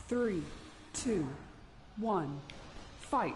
3, 2, 1, fight!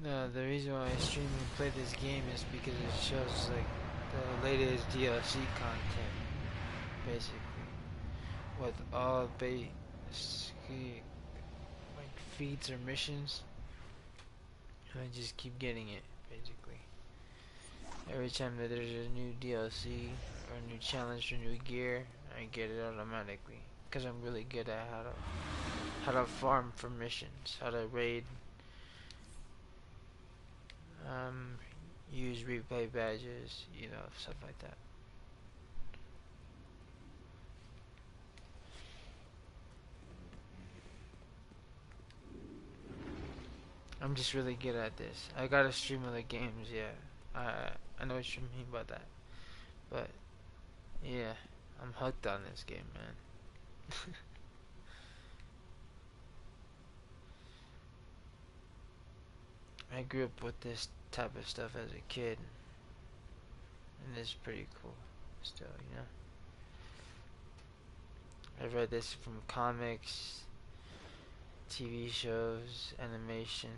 No, the reason why I stream and play this game is because it shows like the latest DLC content, basically, with all basically like feats or missions, and I just keep getting it, basically. Every time that there's a new DLC or a new challenge or new gear, I get it automatically, because I'm really good at how to farm for missions, how to raid, um, use replay badges, stuff like that. I'm just really good at this. I got a stream of the games, yeah. I know what you mean by that. But yeah, I'm hooked on this game, man. I grew up with this type of stuff as a kid, and it's pretty cool still. I've read this from comics, TV shows, animation,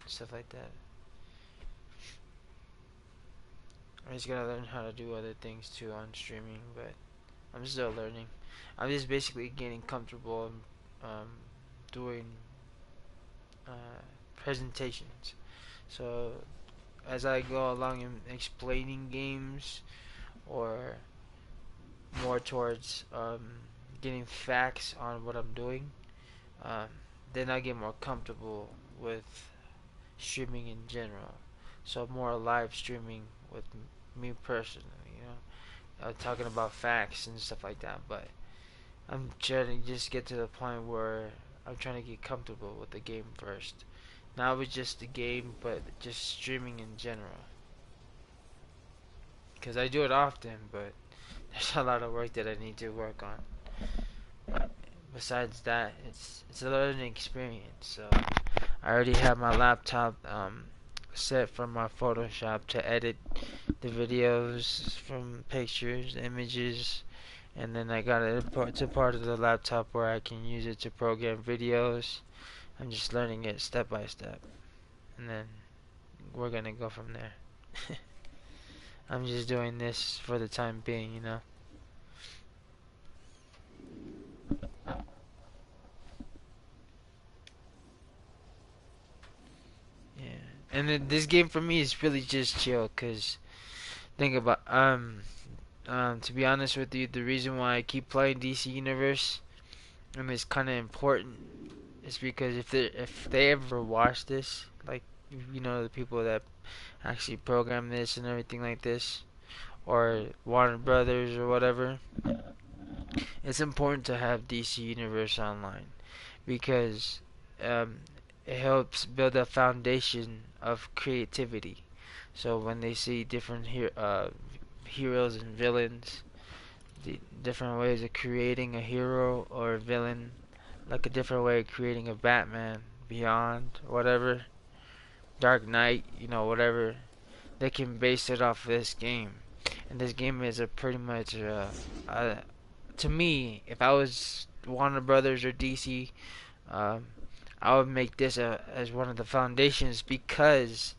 stuff like that. I just gotta learn how to do other things too on streaming, but I'm still learning. I'm just basically getting comfortable doing uh, presentations. So as I go along and explaining games, or more towards getting facts on what I'm doing, um, then I get more comfortable with streaming in general. So more live streaming with me personally, talking about facts and stuff like that. But I'm trying to just get to the point where I'm trying to get comfortable with the game first. Not with just the game, but just streaming in general. Because I do it often, but there's a lot of work that I need to work on. But besides that, it's a learning experience. So I already have my laptop set for my Photoshop to edit the videos from pictures, images, and then I got it to part of the laptop where I can use it to program videos. I'm just learning it step by step, and then we're gonna go from there. I'm just doing this for the time being. Yeah, and then this game for me is really just chill. Cause think about to be honest with you, the reason why I keep playing DC Universe, and it's kind of important, is because if they ever watch this, like the people that actually program this and everything like this, or Warner Brothers or whatever, it's important to have DC Universe online because um, it helps build a foundation of creativity. So when they see different heroes and villains, the different ways of creating a hero or a villain, like a different way of creating a Batman, Beyond, whatever, Dark Knight, whatever, they can base it off of this game. And this game is a pretty much, to me, if I was Warner Brothers or DC, um, I would make this as one of the foundations because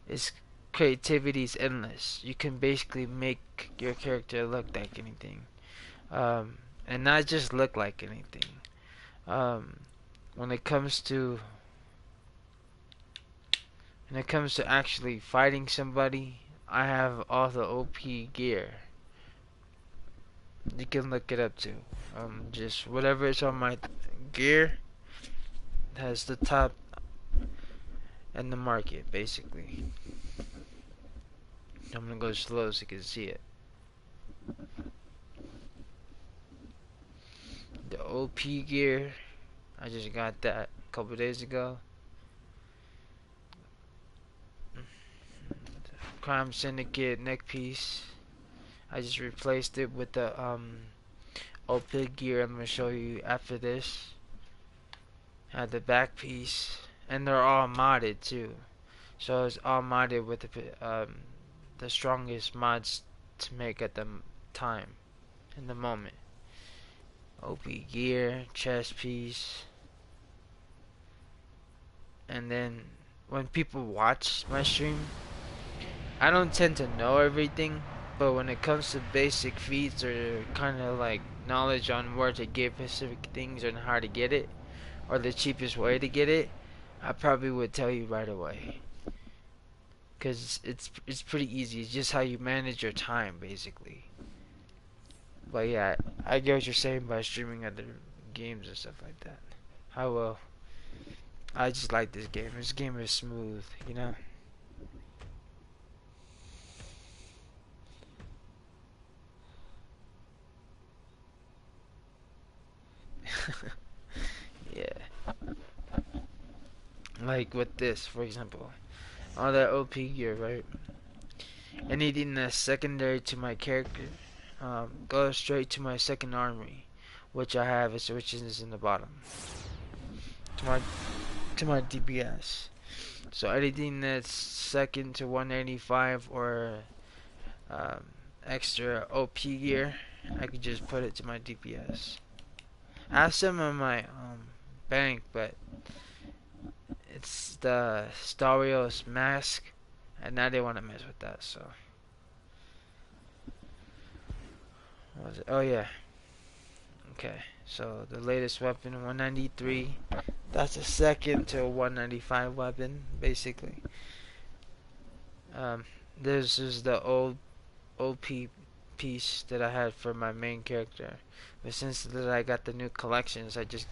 its creativity is endless. You can basically make your character look like anything, and not just look like anything. Um, when it comes to actually fighting somebody, I have all the OP gear. You can look it up too. Just whatever is on my gear has the top and the market basically. I'm gonna go slow so you can see it. The OP gear, I just got that a couple days ago. Crime Syndicate neck piece. I just replaced it with the OP gear I'm gonna show you after this. Had the back piece, and they're all modded too. So it's all modded with the strongest mods to make at the time, in the moment. OP gear, chest piece, and then when people watch my stream, I don't tend to know everything, but when it comes to basic feats or kind of like knowledge on where to get specific things and how to get it, or the cheapest way to get it, I probably would tell you right away. Cause it's pretty easy. It's just how you manage your time, basically. But yeah, I get what you're saying by streaming other games and stuff like that. How well? I just like this game. This game is smooth, you know. Yeah. Like with this, for example, all that OP gear, right? Anything that's secondary to my character goes straight to my second armory, which I have, which is in the bottom, to my DPS. So anything that's second to 185 or um, extra OP gear, I could just put it to my DPS. I have some in my bank, but it's the Starios mask, and I didn't want to mess with that. So, what was it? Oh yeah, okay. So the latest weapon, 193. That's a second to a 195 weapon, basically. Um, this is the old OP piece that I had for my main character, but since that I got the new collections, I just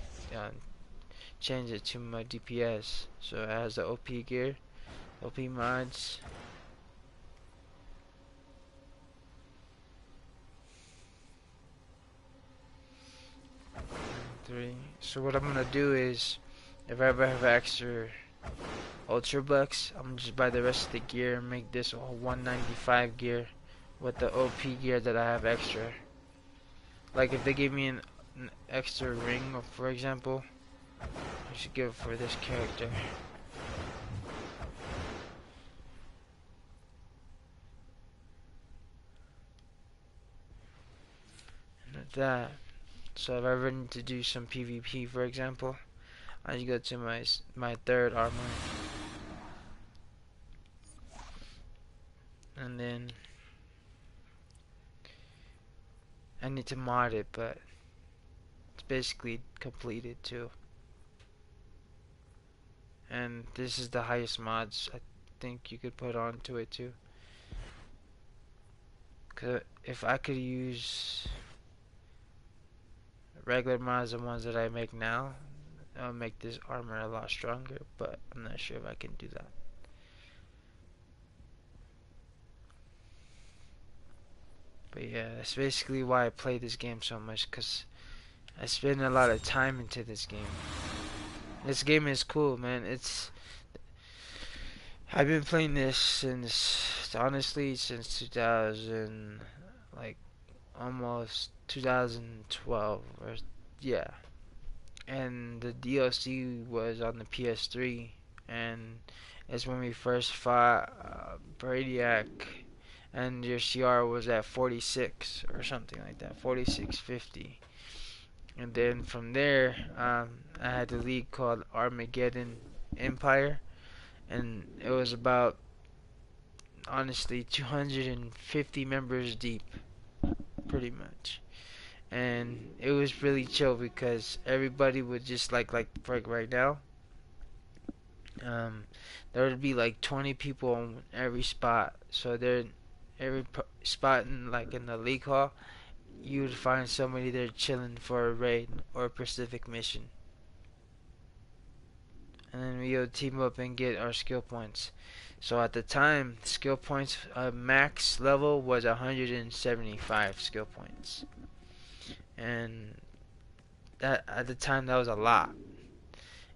changed it to my DPS. So it has the OP gear, OP mods. Three. So what I'm gonna do is, if I ever have extra Ultra Bucks, I'm gonna just buy the rest of the gear and make this a 195 gear with the OP gear that I have extra. Like if they gave me an extra ring, for example, I should give it for this character. And like that. So if I ever need to do some PvP, for example, I just go to my third armor, and then I need to mod it, but it's basically completed too. And this is the highest mods I think you could put onto it too. Cause if I could use regular mods, the ones that I make now, I'll make this armor a lot stronger, but I'm not sure if I can do that. But yeah, that's basically why I play this game so much, cause I spend a lot of time into this game. This game is cool, man. I've been playing this honestly, since 2000, like, almost 2012, or, yeah. And the DLC was on the PS3, and it's when we first fought Brainiac, and your CR was at 46, or something like that, 4650. And then from there, I had the league called Armageddon Empire, and it was about, honestly, 250 members deep, pretty much. And it was really chill because everybody would just like for right now, there would be like 20 people on every spot. So there, every spot in the league hall, you would find somebody there chilling for a raid or a Pacific mission. And then we would team up and get our skill points. So at the time, skill points max level was 175 skill points, and that at the time that was a lot.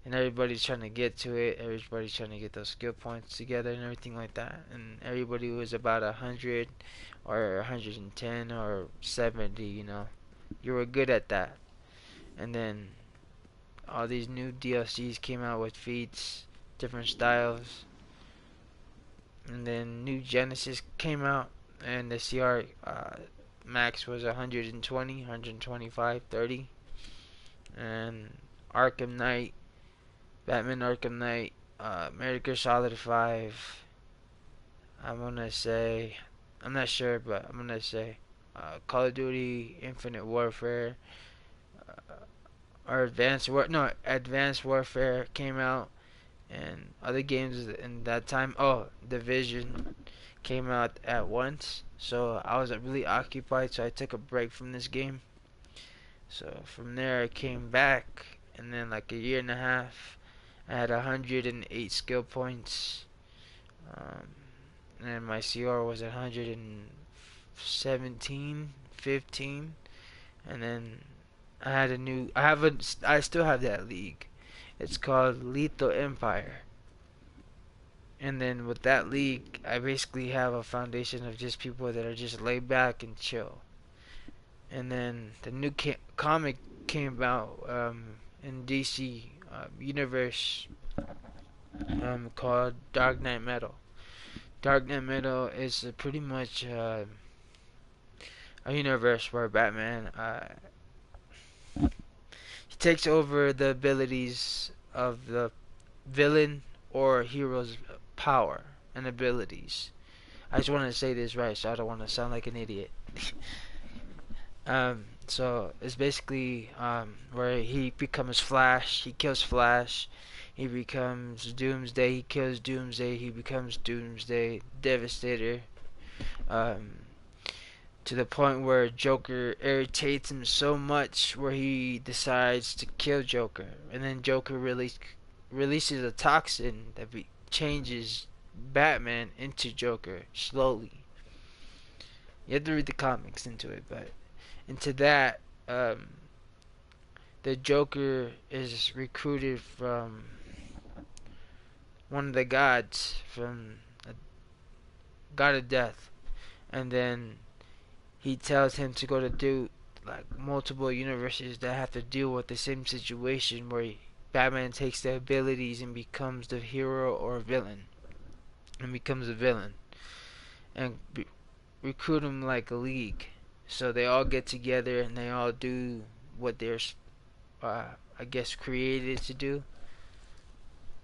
And everybody's trying to get to it. Everybody's trying to get those skill points together and everything like that. And everybody was about 100 or 110 or 70. You know, you were good at that. And then all these new DLCs came out with feats, different styles, and then new Genesis came out, and the CR max was 120, 125, 30, and Arkham Knight, Batman Arkham Knight Metal Gear Solid 5. I'm gonna say, I'm not sure, but I'm gonna say Call of Duty Infinite Warfare, or Advanced Warfare came out, and other games in that time. Oh, Division came out at once, so I was really occupied, so I took a break from this game. So from there, I came back, and then like a year and a half, I had 108 skill points, um, and my CR was 117, 15, and then I still have that league. It's called Lethal Empire. And then with that league, I basically have a foundation of just people that are just laid back and chill. And then the new comic came out in DC universe called Dark Knight Metal. Dark Knight Metal is pretty much a universe where Batman he takes over the abilities of the villain or hero's power and abilities. I just want to say this right, so I don't want to sound like an idiot. So it's basically where he becomes Flash, he kills Flash, he becomes Doomsday, he kills Doomsday, he becomes Doomsday, Devastator, um, to the point where Joker irritates him so much where he decides to kill Joker, and then Joker releases a toxin that changes Batman into Joker slowly. You have to read the comics into it, but into that, the Joker is recruited from one of the gods, from a god of death, and then he tells him to go to do like multiple universes that have to deal with the same situation where Batman takes the abilities and becomes the hero or villain, and becomes a villain, and recruit him like a league. So they all get together and they all do what they're, I guess, created to do.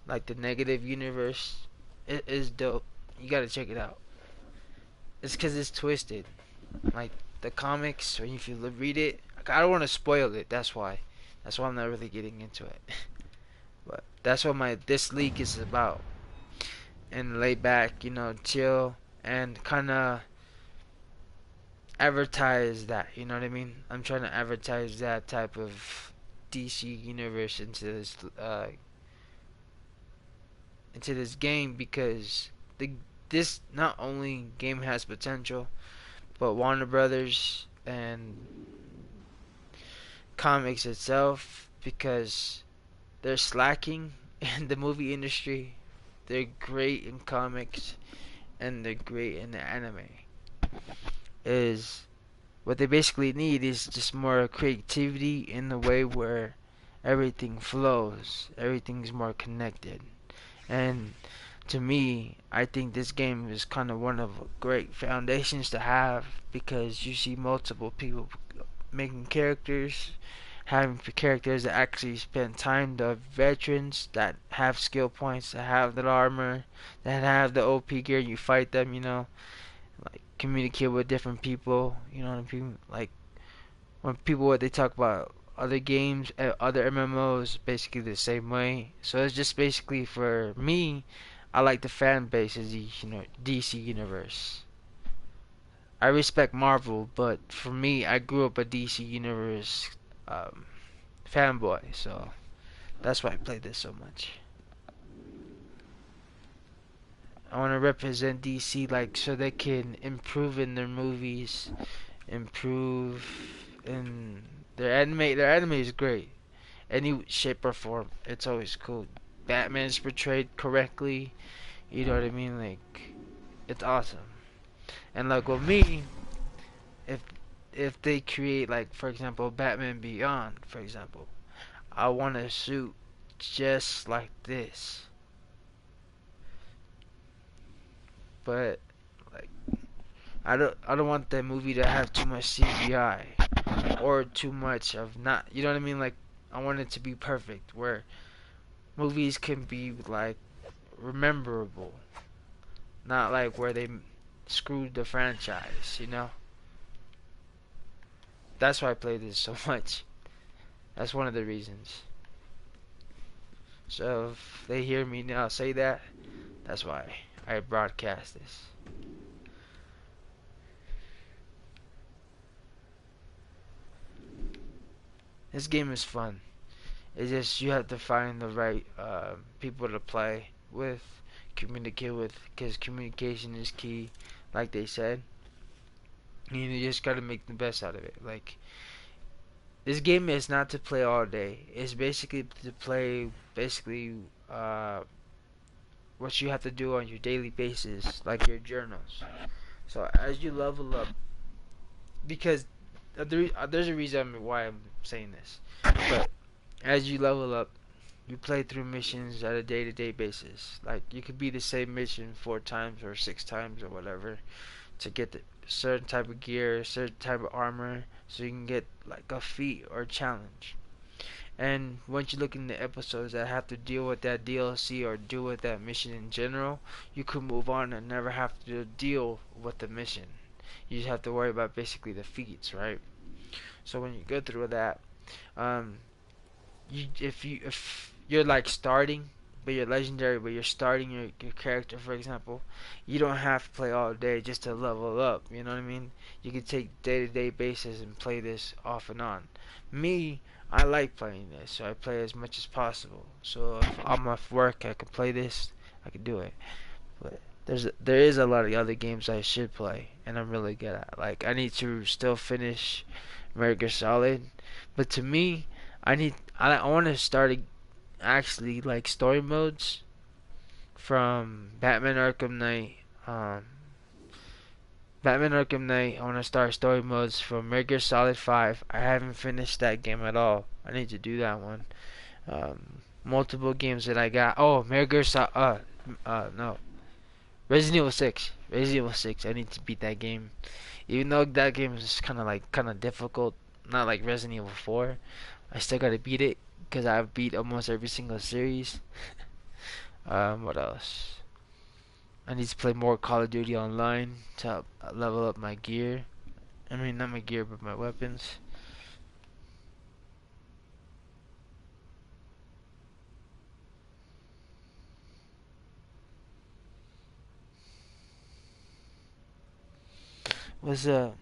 Like the negative universe, it is dope. You gotta check it out. It's because it's twisted. Like the comics, or if you read it, I don't want to spoil it. That's why. That's why I'm not really getting into it. But that's what this league is about. And lay back, chill, and kind of advertise that. You know what I mean? I'm trying to advertise that type of DC universe into this game, because this not only game has potential, but Warner Brothers and comics itself, because they're slacking in the movie industry. They're great in comics and they're great in the anime. Is what they basically need is just more creativity in the way where everything flows, everything's more connected. And to me, I think this game is kind of one of great foundations to have, because you see multiple people making characters, having characters that actually spend time, the veterans that have skill points, that have the armor, that have the OP gear, you fight them, like communicate with different people, you know what I mean? Like when what they talk about other games, other MMOs, basically the same way. So it's just basically, for me, I like the fan base of the DC universe. I respect Marvel, but for me, I grew up a DC universe fanboy, so that's why I play this so much. I want to represent DC, like, so they can improve in their movies, improve in their anime. Their anime is great. Any shape or form, it's always cool. Batman is portrayed correctly. You know what I mean? Like, it's awesome. And like with me, if they create, like, for example, Batman Beyond, for example, I want a suit just like this. But like, I don't want the movie to have too much CGI or too much of not, you know what I mean? Like, I want it to be perfect, where movies can be like rememberable, not like where they screwed the franchise, you know? That's why I play this so much. That's one of the reasons. So if they hear me now say that, that's why I broadcast this. This game is fun. It's just you have to find the right people to play with, communicate with, because communication is key, like they said. And you just gotta make the best out of it. Like, this game is not to play all day. It's basically to play uh, what you have to do on your daily basis, like your journals. So as you level up, because there's a reason why I'm saying this, but as you level up, you play through missions at a day-to-day basis. Like, you could be the same mission 4 times or 6 times or whatever to get the certain type of gear, certain type of armor, so you can get like a feat or challenge. And once you look in the episodes that have to deal with that DLC or deal with that mission in general, you could move on and never have to deal with the mission. You just have to worry about basically the feats, right? So when you go through that, um, if you're like starting, but you're legendary, but you're starting your character, for example, you don't have to play all day just to level up. You know what I mean? You can take day-to-day basis and play this off and on. Me, I like playing this, so I play as much as possible. So if I'm off work, I can play this. I can do it. But there is a lot of other games I should play, and I'm really good at. Like, I need to still finish Metal Gear Solid, but to me, I want to start actually like story modes from Batman Arkham Knight. Batman Arkham Knight. I want to start story modes from Metal Gear Solid 5. I haven't finished that game at all. I need to do that one. Multiple games that I got. Oh, Metal Gear no. Resident Evil 6. Resident Evil 6. I need to beat that game. Even though that game is kind of difficult, not like Resident Evil 4. I still gotta beat it because I've beat almost every single series. What else? I need to play more Call of Duty Online to level up my gear. I mean, not my gear, but my weapons. What's up?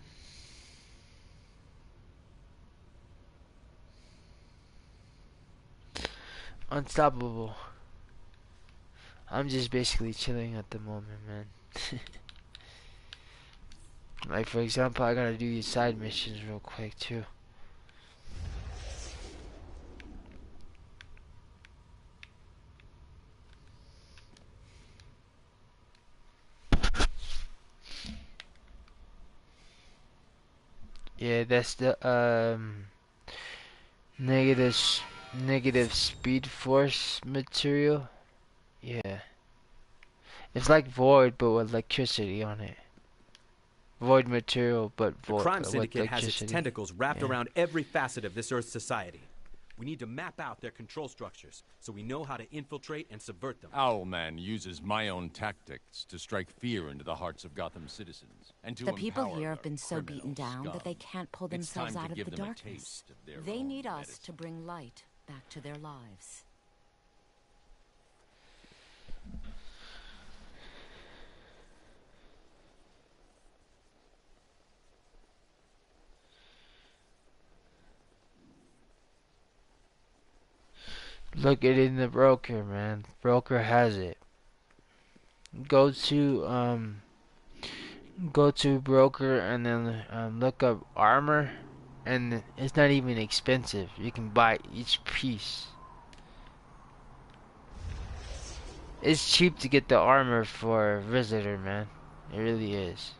Unstoppable. I'm just basically chilling at the moment, man. Like, for example, I gotta do these side missions real quick, too. Yeah, that's the, negative, negative speed force material. Yeah. It's like void, but with electricity on it. Void material, but The void crime with syndicate has its electricity. tentacles wrapped Yeah. around every facet of this Earth's society. We need to map out their control structures so we know how to infiltrate and subvert them. Owlman uses my own tactics to strike fear into the hearts of Gotham's citizens, and to The people empower here have the been so beaten criminal down that they scum. can't pull It's themselves time out to of give the them a darkness. taste of their They own need us medicine. to bring light back to their lives. Look it in the broker, man. Broker has it. Go to broker and then look up armor, and it's not even expensive. You can buy each piece. It's cheap to get the armor for Visitor, man. It really is.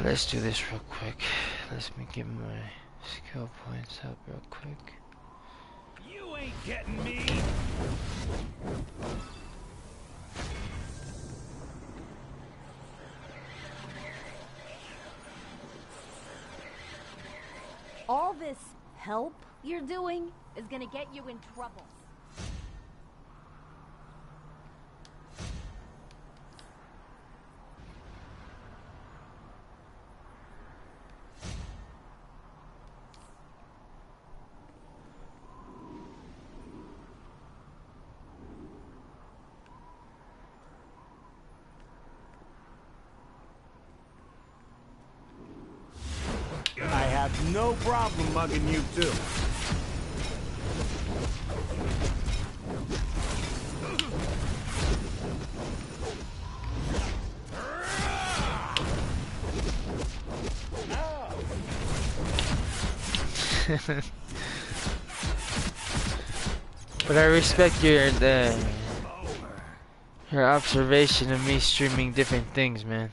Let's do this real quick. Let me get my skill points up real quick. You ain't getting me. All this help you're doing is gonna get you in trouble. I have no problem mugging you too. But I respect your observation of me streaming different things, man.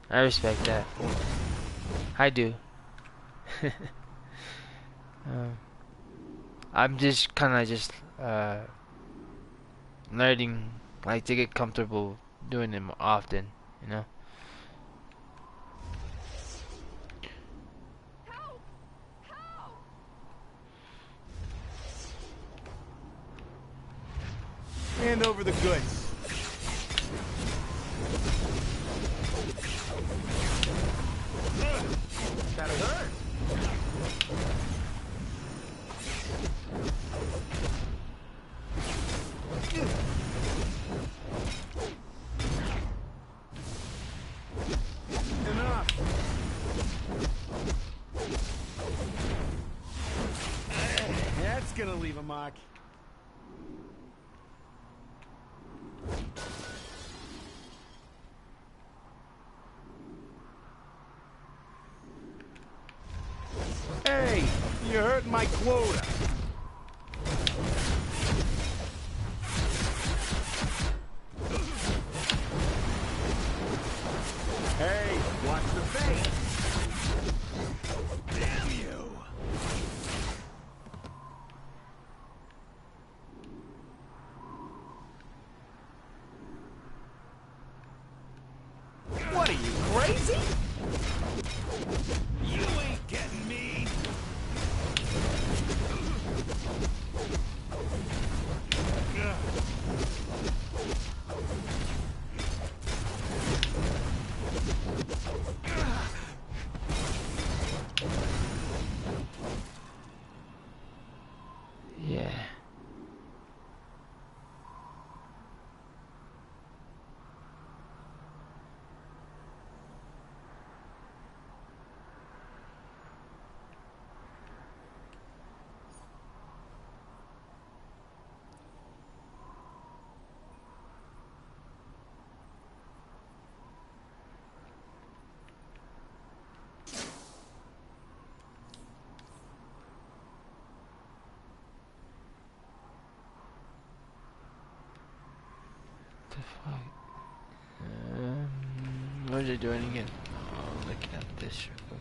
I respect that. I do. I'm just kind of just learning, like, to get comfortable doing them often, you know. Hand over the goods. That'll hurt. Enough. That's gonna leave a mark. Hey, you're hurting my quota. Hey, watch the face. Damn you. What are you, crazy? You ain't getting me. Yeah. The fuck? What are you doing again? Oh, looking at this real quick.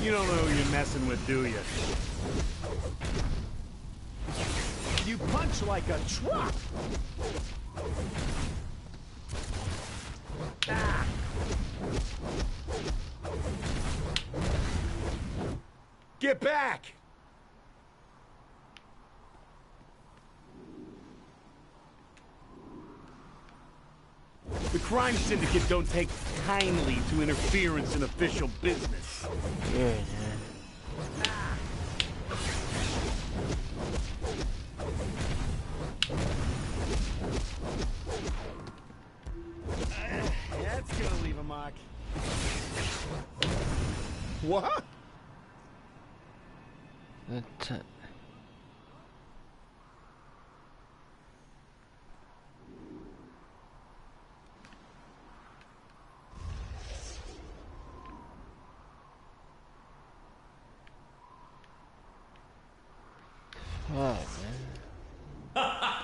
You don't know who you're messing with, do you? You punch like a truck! Ah. Get back! The crime syndicate don't take kindly to interference in official business. Yeah, man. That's gonna leave a mark. What?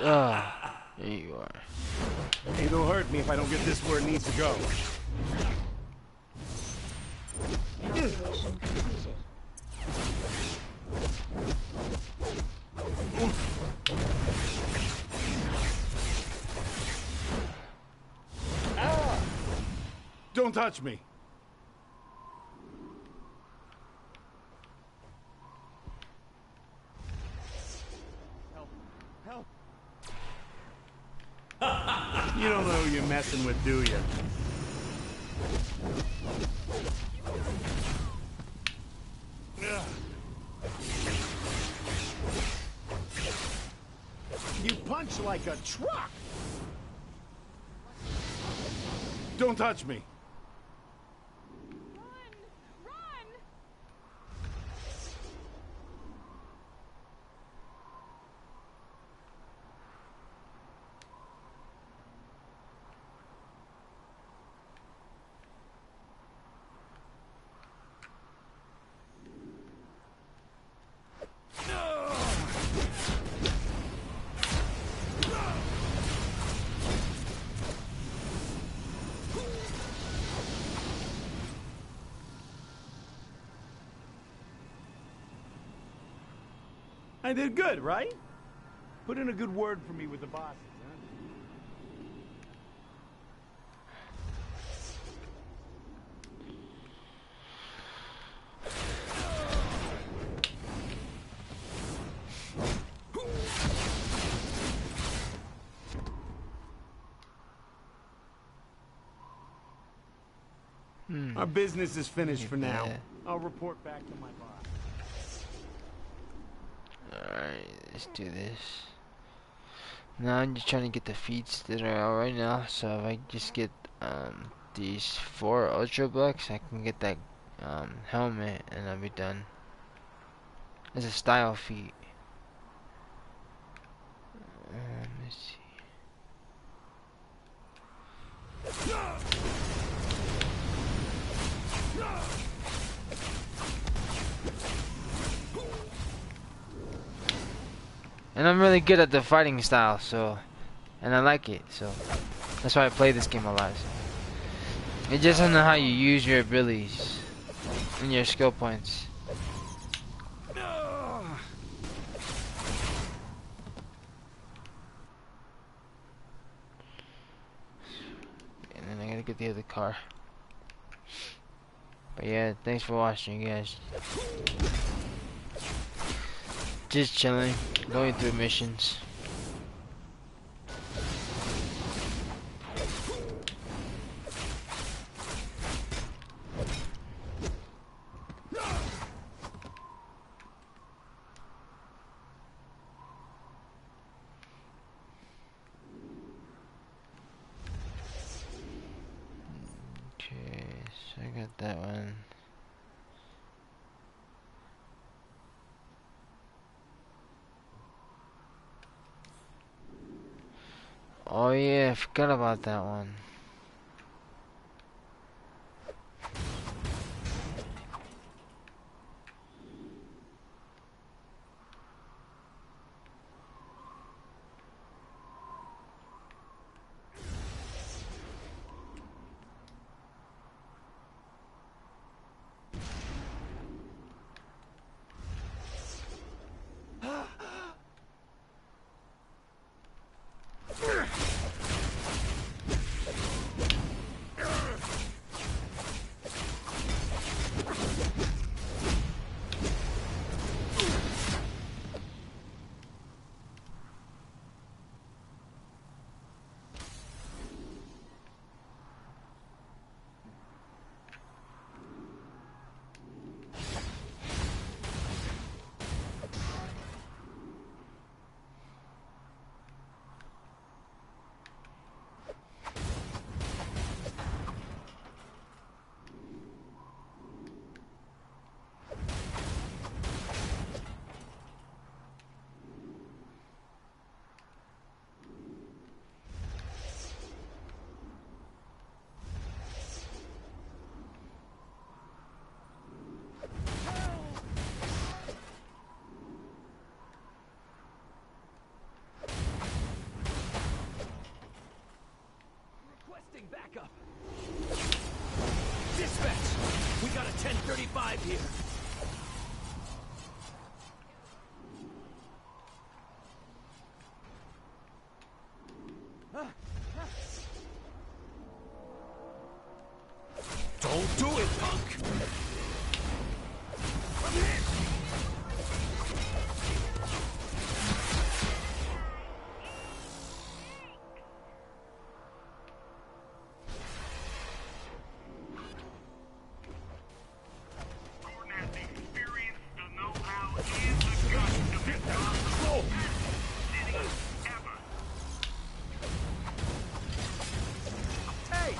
There you are. It'll hurt me if I don't get this where it needs to go. Calculation completed. Ah! Don't touch me. Help. You don't know who you're messing with, do you? You punch like a truck! Don't touch me! I did good, right? Put in a good word for me with the bosses, huh? Our business is finished for now. I'll report back to my boss. Alright, let's do this. Now I'm just trying to get the feats that are out right now. So if I just get these 4 ultra bucks, I can get that helmet and I'll be done. It's a style feat. Let's see. And I'm really good at the fighting style, so, and I like it, so that's why I play this game a lot. So. It just doesn't know how you use your abilities and your skill points. And then I gotta get the other car. But yeah, thanks for watching, guys. Just chilling, going through missions. Okay, so I got that one. Oh yeah, I forgot about that one. We got a 1035 here. Don't do it, punk! Hey,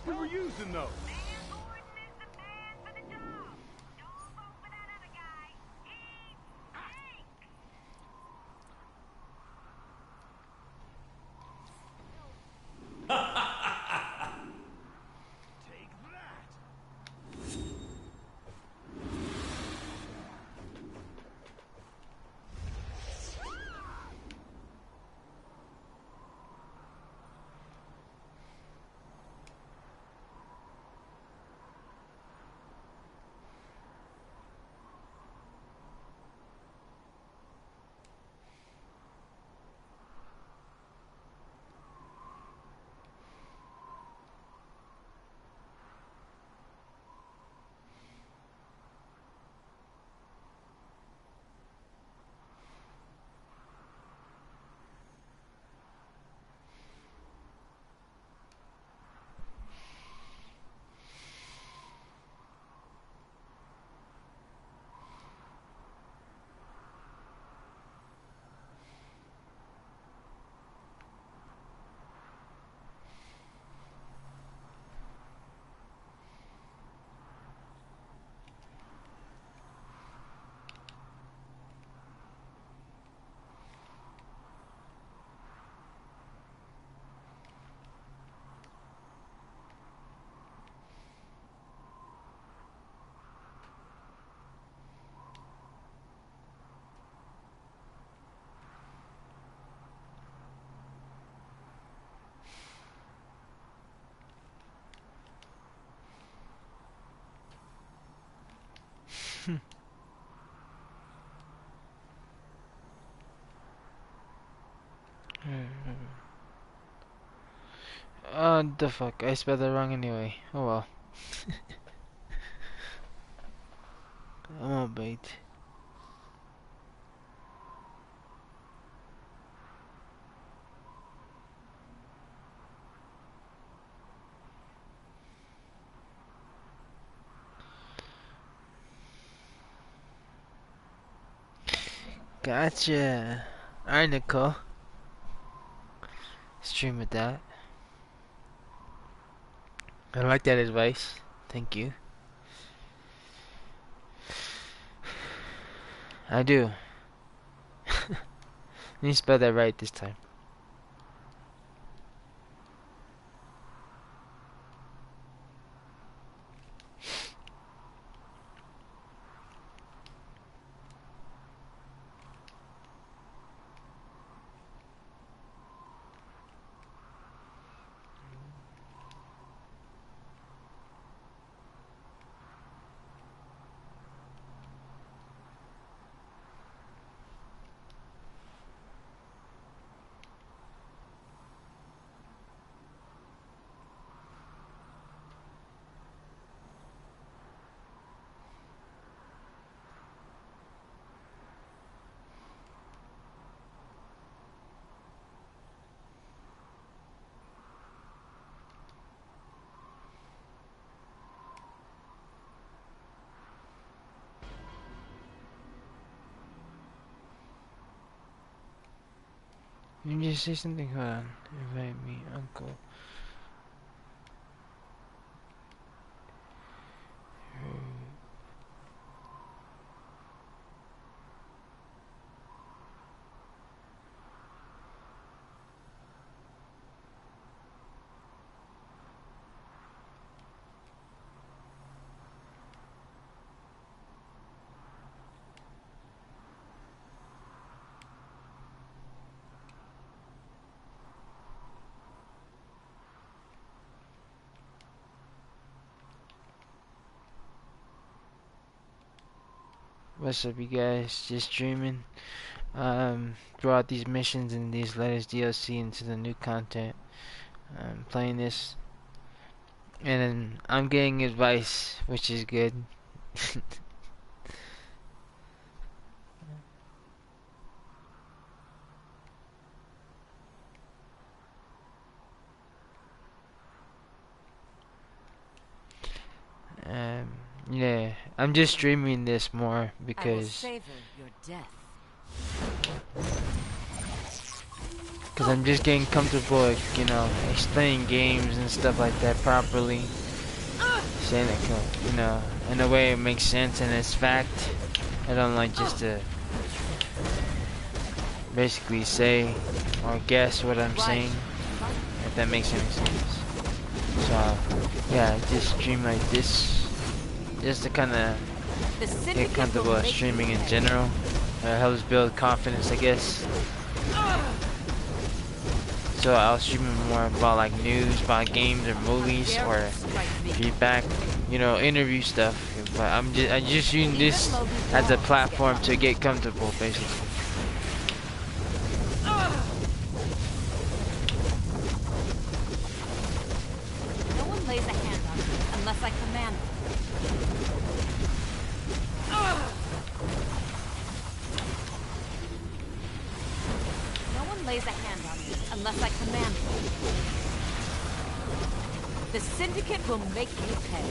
we were using those. Take that. The fuck, I spelled that wrong anyway. Oh well. I'm on bait. Gotcha. Alright, Nicole. Stream with that. I like that advice. Thank you. I do. You spelled that right this time. You just say something, hold on. Invite me, uncle. What's up, you guys? Just streaming. Throughout these missions and these latest DLC into the new content. Playing this, and then I'm getting advice, which is good. Yeah, I'm just streaming this more I will because savor your death. I'm just getting comfortable, like, you know, explaining games and stuff like that properly. Saying it, you know, in a way it makes sense and it's fact. I don't like just to basically say or guess what I'm saying, if that makes any sense. So, yeah, I just stream like this just to kind of get comfortable at streaming in general. It helps build confidence, I guess. So I'll stream more about like news, about games or movies or feedback, you know, interview stuff. But I just using this as a platform to get comfortable, basically. No one lays a hand on me unless I command them. No one lays a hand on me unless I command them. The Syndicate will make you pay.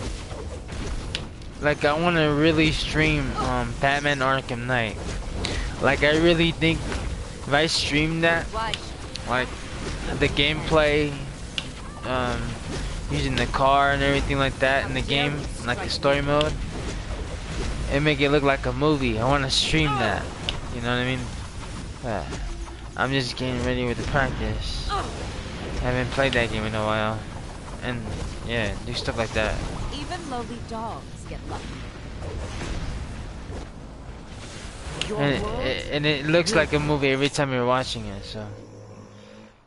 Like, I want to really stream Batman Arkham Knight. Like, I really think if I stream that, like the gameplay, using the car and everything like that in the game, like the story mode, and make it look like a movie. I want to stream that. You know what I mean? I'm just getting ready with the practice. I haven't played that game in a while, and yeah, do stuff like that. Even lowly dogs get lucky. And it looks like a movie every time you're watching it, so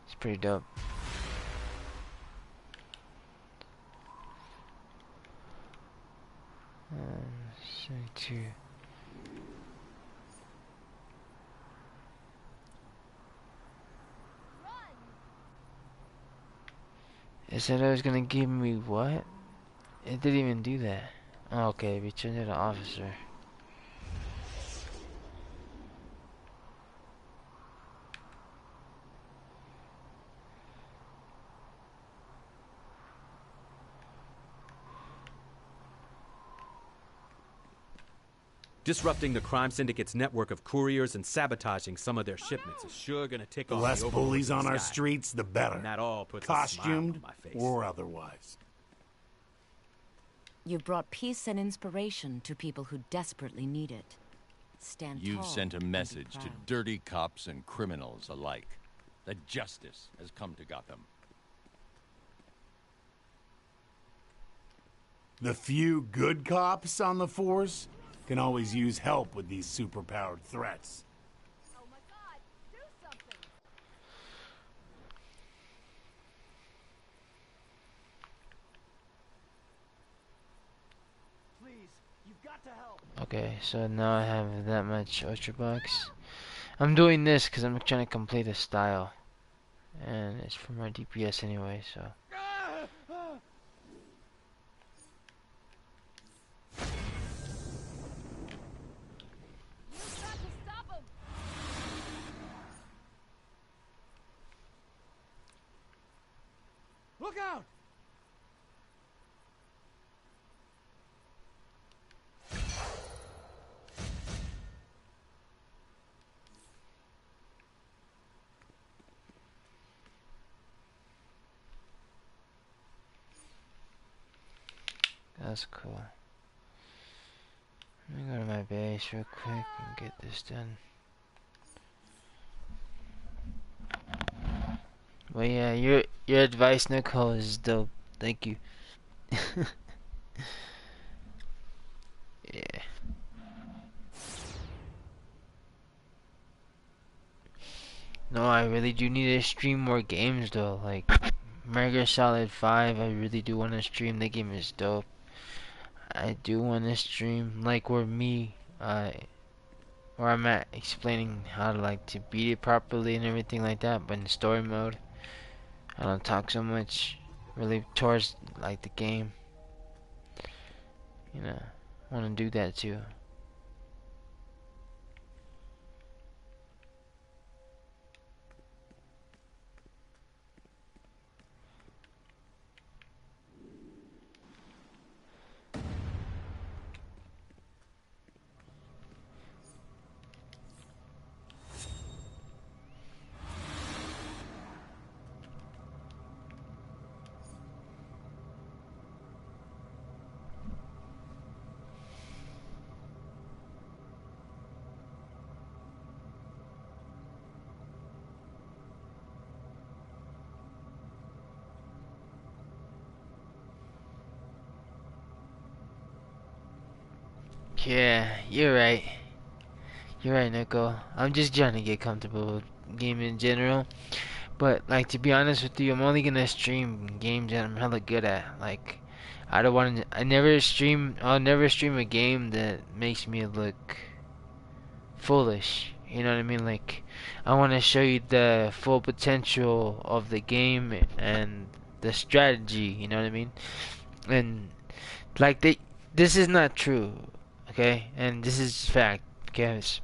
it's pretty dope. Two. It said it was gonna give me what? It didn't even do that. Oh, okay, return to the officer. Disrupting the crime syndicate's network of couriers and sabotaging some of their shipments is sure gonna tick The off less the bullies on overlords in our the sky. streets, the better. And that all puts a smile Costumed on my face. or otherwise. You've brought peace and inspiration to people who desperately need it. Stand tall You've sent a and be message to proud. dirty cops and criminals alike that justice has come to Gotham. The few good cops on the force can always use help with these superpowered threats. Oh my god, do something! Please, you've got to help. Okay, so now I have that much Ultra Bucks. I'm doing this because I'm trying to complete a style. And it's for my DPS anyway, so. You've got to stop him! Look out! That's cool. Let me go to my base real quick and get this done. Well, yeah, your advice, Nicole, is dope. Thank you. Yeah. No, I really do need to stream more games though. Like Mega Solid 5, I really do want to stream. The game is dope. I do want to stream like where me, where I'm at explaining how to like to beat it properly and everything like that. But in story mode, I don't talk so much really towards like the game. You know, I want to do that too. Yeah, you're right. You're right, Nico. I'm just trying to get comfortable with game in general. But like to be honest with you, I'm only gonna stream games that I'm hella good at. Like I don't want to. I'll never stream a game that makes me look foolish. You know what I mean? Like I want to show you the full potential of the game and the strategy. You know what I mean? And like this is not true. Okay, and this is fact, guys.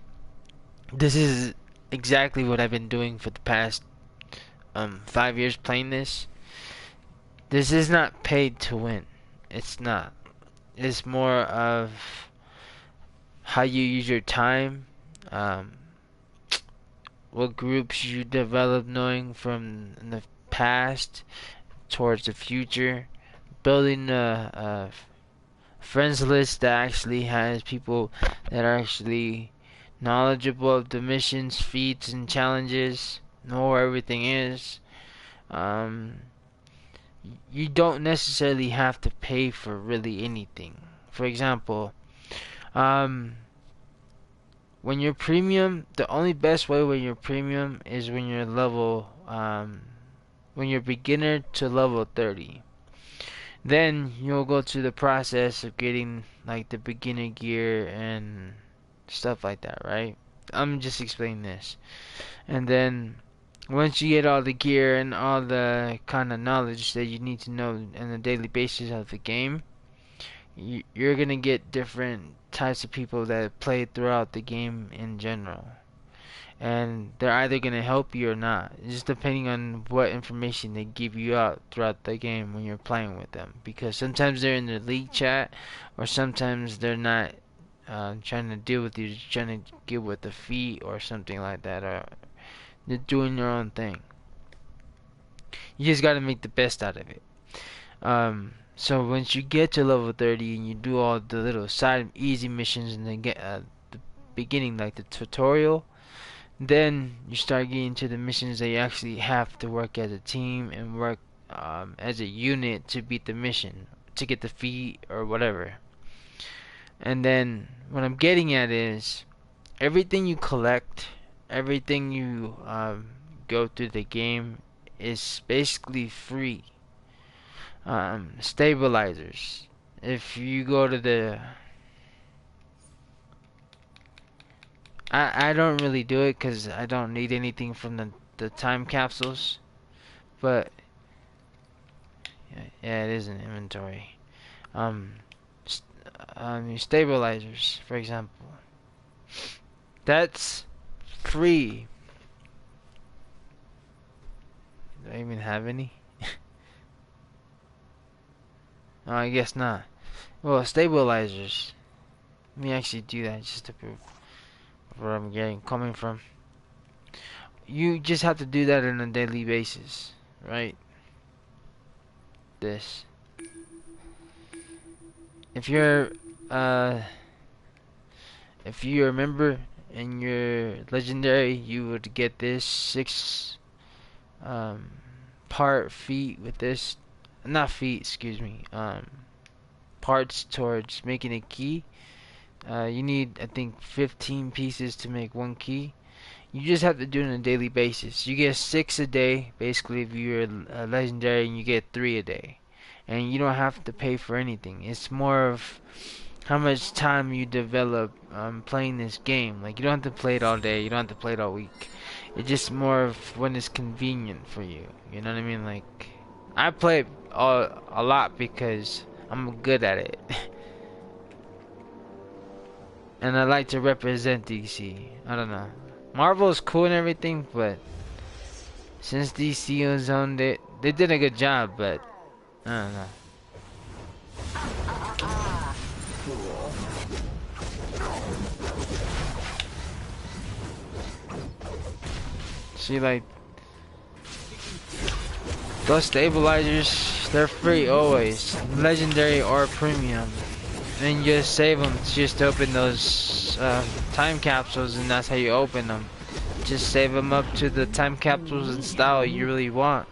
This is exactly what I've been doing for the past 5 years playing this. This is not paid to win. It's not. It's more of how you use your time, um, what groups you develop knowing from the past towards the future, building a friends list that actually has people that are actually knowledgeable of the missions, feats, and challenges, know where everything is. Um, you don't necessarily have to pay for really anything. For example, um, when you're premium, the only best way when you're premium is when you're when you're beginner to level 30. Then you'll go through the process of getting like the beginner gear and stuff like that, right? I'm just explaining this. And then once you get all the gear and all the kind of knowledge that you need to know on a daily basis of the game, you're gonna get different types of people that play throughout the game in general. And they're either gonna help you or not, just depending on what information they give you out throughout the game when you're playing with them. Because sometimes they're in the league chat, or sometimes they're not trying to deal with you, just trying to get with the feet or something like that, or they're doing their own thing. You just gotta make the best out of it. So once you get to level 30 and you do all the little side easy missions and then get the beginning, like the tutorial, then you start getting to the missions that you actually have to work as a team and work as a unit to beat the mission, to get the feat or whatever. And then what I'm getting at is everything you collect, everything you go through the game is basically free. Stabilizers. If you go to the I don't really do it because I don't need anything from the time capsules, but yeah, it is an inventory. Stabilizers, for example, that's free. Do I even have any? Oh, I guess not. Well, stabilizers. Let me actually do that just to prove where I'm coming from. You just have to do that on a daily basis, right? This. If you're if you remember in your legendary, you would get this 6 part feat with this, not feat, excuse me, parts towards making a key. You need, I think, 15 pieces to make one key. You just have to do it on a daily basis. You get 6 a day, basically, if you're a legendary, and you get 3 a day. And you don't have to pay for anything. It's more of how much time you develop playing this game. Like, you don't have to play it all day, you don't have to play it all week. It's just more of when it's convenient for you. You know what I mean? Like, I play it a lot because I'm good at it. And I like to represent DC. I don't know. Marvel is cool and everything, but since DC owns owned it, they did a good job, but I don't know. See, like, those stabilizers, they're free always, legendary or premium. And you just save them just to open those time capsules, and that's how you open them. Just save them up to the time capsules and style you really want.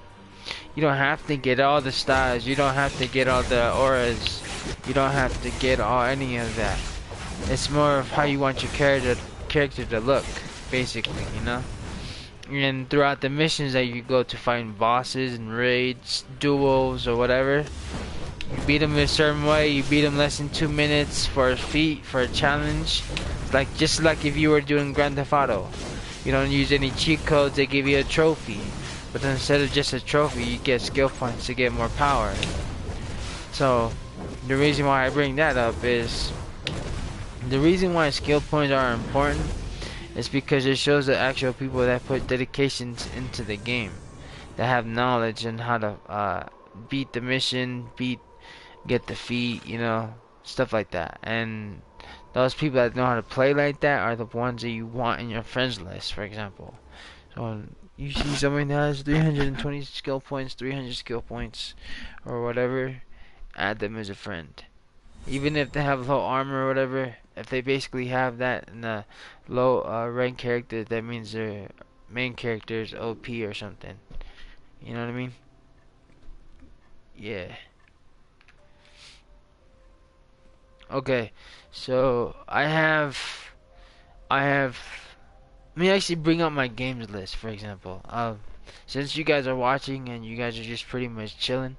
You don't have to get all the styles, you don't have to get all the auras, you don't have to get any of that. It's more of how you want your character to look, basically, you know? And throughout the missions that you go to find bosses and raids, duels, or whatever, you beat them a certain way, you beat them less than 2 minutes for a feat, for a challenge. It's like, just like if you were doing Grand Theft Auto. You don't use any cheat codes, they give you a trophy. But then instead of just a trophy, you get skill points to get more power. So, the reason why I bring that up is, the reason why skill points are important is because it shows the actual people that put dedications into the game. That have knowledge on how to beat the mission, get the feat, you know, stuff like that. And those people that know how to play like that are the ones that you want in your friends list, for example. So you see someone that has 320 skill points, 300 skill points, or whatever, add them as a friend. Even if they have low armor or whatever, if they basically have that in a low rank character, that means their main character is OP or something. You know what I mean? Yeah. Okay, so let me actually bring up my games list, for example. Since you guys are watching and you guys are just pretty much chilling,